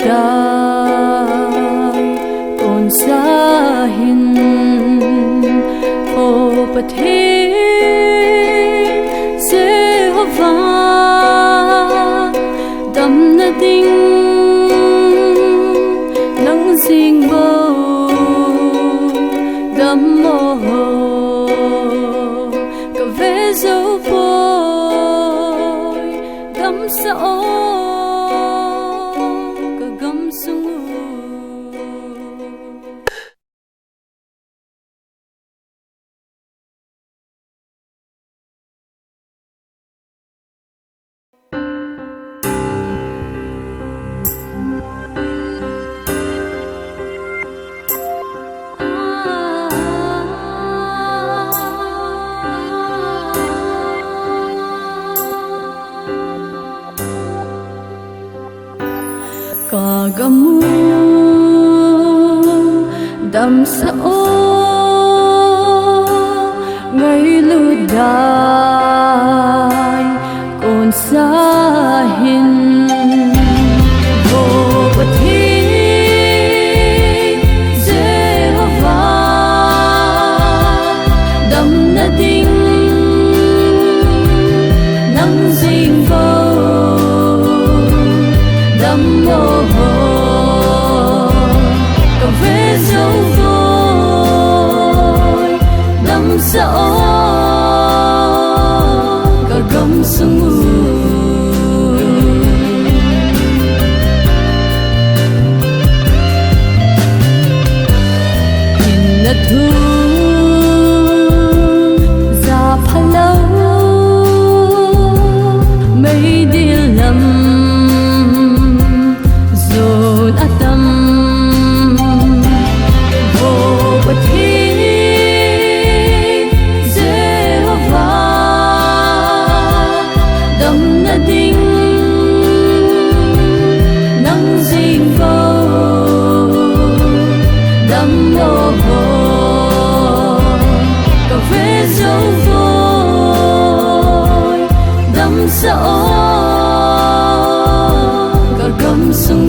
dai kon sahin o pathe Jehovah dam na ding nang sing bo dam mo ka ve zo boy dam sa o ka gam sung Kagamu dam sa o ngay ludai kon sahin bo pathi Jehovah dam na ding nang sing bo dam mo ka ve zo voi dam sa o ka gam sung in na thu za phalau mai dil lam zon atam vo pathi Jehovah dam na ding nang sing vo dam mo ka ve zo voi dam sa o ka gam sung